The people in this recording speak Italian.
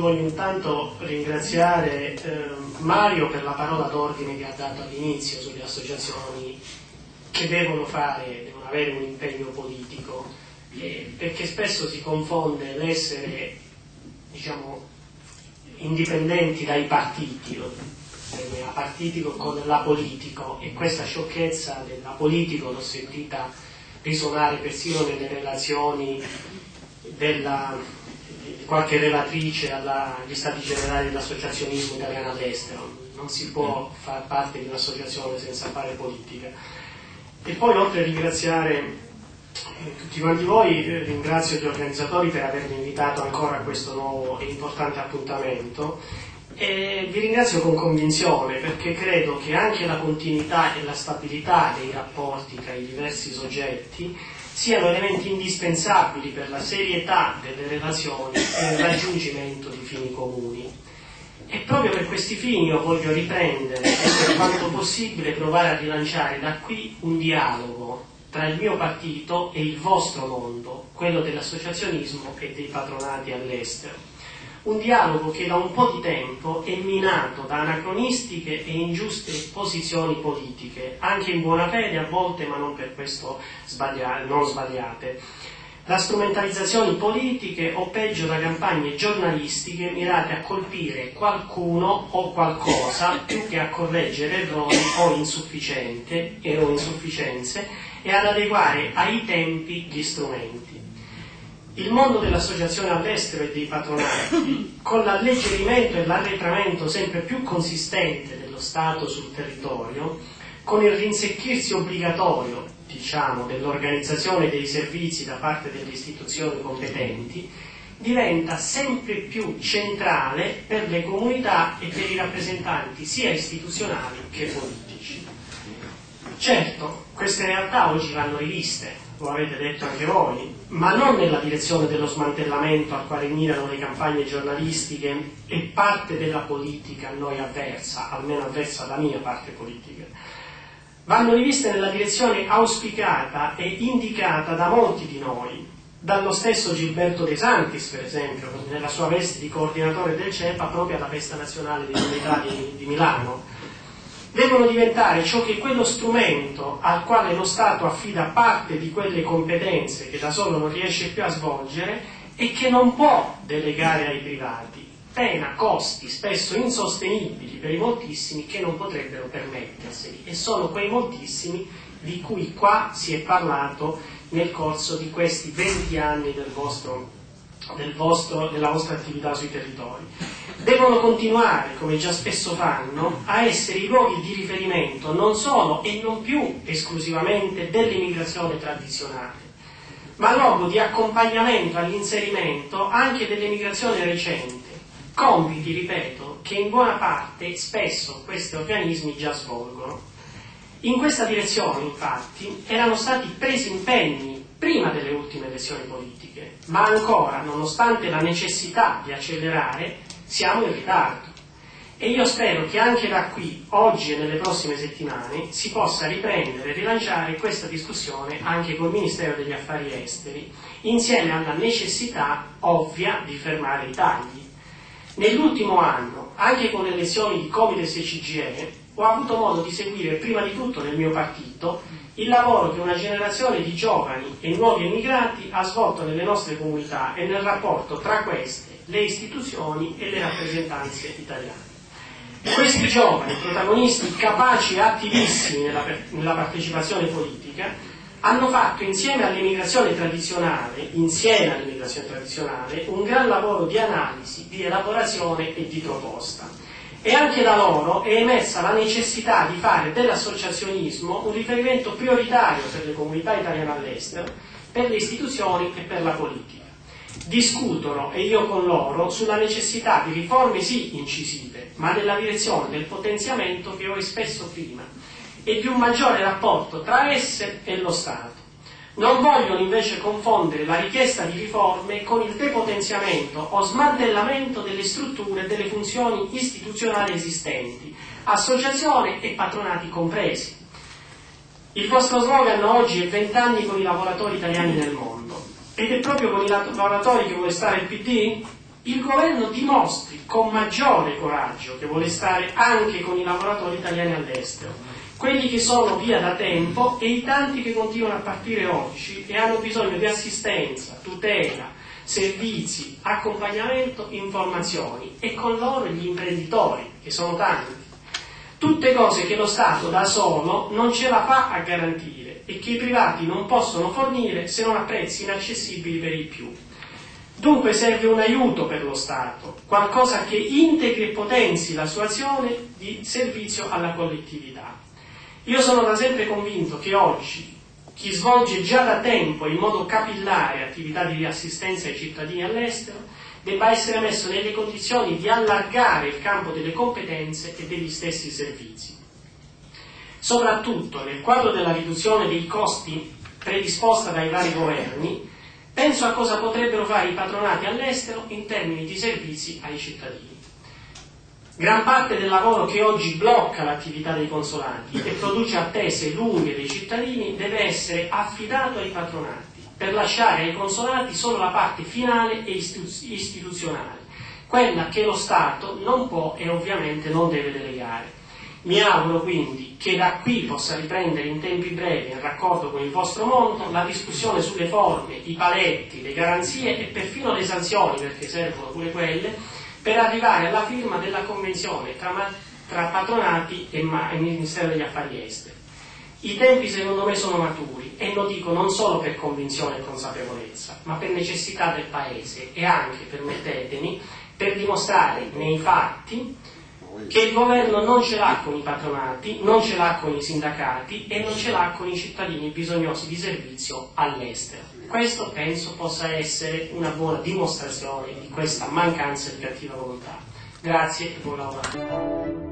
io voglio intanto ringraziare Mario per la parola d'ordine che ha dato all'inizio sulle associazioni che devono avere un impegno politico, perché spesso si confonde l'essere, diciamo, indipendenti dai partiti, partitico con la e questa sciocchezza della politico l'ho sentita risuonare persino nelle relazioni di qualche relatrice agli Stati Generali dell'Associazionismo Italiano all'Estero. Non si può far parte di un'associazione senza fare politica. E poi, oltre a ringraziare tutti quanti voi, ringrazio gli organizzatori per avermi invitato ancora a questo nuovo e importante appuntamento, e vi ringrazio con convinzione, perché credo che anche la continuità e la stabilità dei rapporti tra i diversi soggetti siano elementi indispensabili per la serietà delle relazioni e il raggiungimento di fini comuni. E proprio per questi fini io voglio riprendere e per quanto possibile provare a rilanciare da qui un dialogo tra il mio partito e il vostro mondo, quello dell'associazionismo e dei patronati all'estero. Un dialogo che da un po' di tempo è minato da anacronistiche e ingiuste posizioni politiche, anche in buona fede a volte, ma non per questo non sbagliate, da strumentalizzazioni politiche o peggio da campagne giornalistiche mirate a colpire qualcuno o qualcosa più che a correggere errori o insufficienze e ad adeguare ai tempi gli strumenti. Il mondo dell'associazione all'estero e dei patronati, con l'alleggerimento e l'arretramento sempre più consistente dello Stato sul territorio, con il rinsecchirsi obbligatorio, diciamo, dell'organizzazione dei servizi da parte delle istituzioni competenti, diventa sempre più centrale per le comunità e per i rappresentanti sia istituzionali che politici. Certo, queste realtà oggi vanno riviste, lo avete detto anche voi, ma non nella direzione dello smantellamento al quale mirano le campagne giornalistiche e parte della politica a noi avversa, almeno avversa alla mia parte politica. Vanno riviste nella direzione auspicata e indicata da molti di noi, dallo stesso Gilberto De Santis, per esempio, nella sua veste di coordinatore del CEPA proprio alla Festa Nazionale dell'Unità di Milano. Devono diventare ciò che è quello strumento al quale lo Stato affida parte di quelle competenze che da solo non riesce più a svolgere e che non può delegare ai privati, pena costi spesso insostenibili per i moltissimi che non potrebbero permetterseli, e sono quei moltissimi di cui qua si è parlato nel corso di questi 20 anni della vostra attività sui territori. Devono continuare, come già spesso fanno, a essere i luoghi di riferimento non solo e non più esclusivamente dell'immigrazione tradizionale, ma luogo di accompagnamento all'inserimento anche dell'emigrazione recente, compiti, ripeto, che in buona parte spesso questi organismi già svolgono. In questa direzione, infatti, erano stati presi impegni prima delle ultime elezioni politiche, ma ancora, nonostante la necessità di accelerare, siamo in ritardo. E io spero che anche da qui, oggi e nelle prossime settimane, si possa riprendere e rilanciare questa discussione anche col Ministero degli Affari Esteri, insieme alla necessità ovvia di fermare i tagli. Nell'ultimo anno, anche con le elezioni di Comites e CGIE, ho avuto modo di seguire prima di tutto nel mio partito il lavoro che una generazione di giovani e nuovi emigrati ha svolto nelle nostre comunità e nel rapporto tra queste, le istituzioni e le rappresentanze italiane. Questi giovani, protagonisti capaci e attivissimi nella partecipazione politica, hanno fatto insieme all'immigrazione tradizionale, un gran lavoro di analisi, di elaborazione e di proposta. E anche da loro è emersa la necessità di fare dell'associazionismo un riferimento prioritario per le comunità italiane all'estero, per le istituzioni e per la politica. Discutono, e io con loro, sulla necessità di riforme sì incisive, ma nella direzione del potenziamento che ho espresso prima, e di un maggiore rapporto tra esse e lo Stato. Non vogliono invece confondere la richiesta di riforme con il depotenziamento o smantellamento delle strutture e delle funzioni istituzionali esistenti, associazione e patronati compresi. Il vostro slogan oggi è 20 anni con i lavoratori italiani nel mondo, ed è proprio con i lavoratori che vuole stare il PD? il governo dimostri con maggiore coraggio che vuole stare anche con i lavoratori italiani all'estero, quelli che sono via da tempo e i tanti che continuano a partire oggi e hanno bisogno di assistenza, tutela, servizi, accompagnamento, informazioni, e con loro gli imprenditori, che sono tanti. Tutte cose che lo Stato da solo non ce la fa a garantire e che i privati non possono fornire se non a prezzi inaccessibili per i più. Dunque serve un aiuto per lo Stato, qualcosa che integri e potenzi la sua azione di servizio alla collettività. Io sono da sempre convinto che oggi chi svolge già da tempo in modo capillare attività di assistenza ai cittadini all'estero debba essere messo nelle condizioni di allargare il campo delle competenze e degli stessi servizi. Soprattutto nel quadro della riduzione dei costi predisposta dai vari governi, penso a cosa potrebbero fare i patronati all'estero in termini di servizi ai cittadini. Gran parte del lavoro che oggi blocca l'attività dei consolati e produce attese lunghe dei cittadini deve essere affidato ai patronati, per lasciare ai consolati solo la parte finale e istituzionale, quella che lo Stato non può e ovviamente non deve delegare. Mi auguro quindi che da qui possa riprendere in tempi brevi, in raccordo con il vostro mondo, la discussione sulle forme, i paletti, le garanzie e perfino le sanzioni, perché servono pure quelle, per arrivare alla firma della convenzione tra patronati e Ministero degli Affari Esteri. I tempi secondo me sono maturi, e lo dico non solo per convinzione e consapevolezza, ma per necessità del Paese e anche, permettetemi, per dimostrare nei fatti che il governo non ce l'ha con i patronati, non ce l'ha con i sindacati e non ce l'ha con i cittadini bisognosi di servizio all'estero. Questo penso possa essere una buona dimostrazione di questa mancanza di cattiva volontà. Grazie e buon lavoro.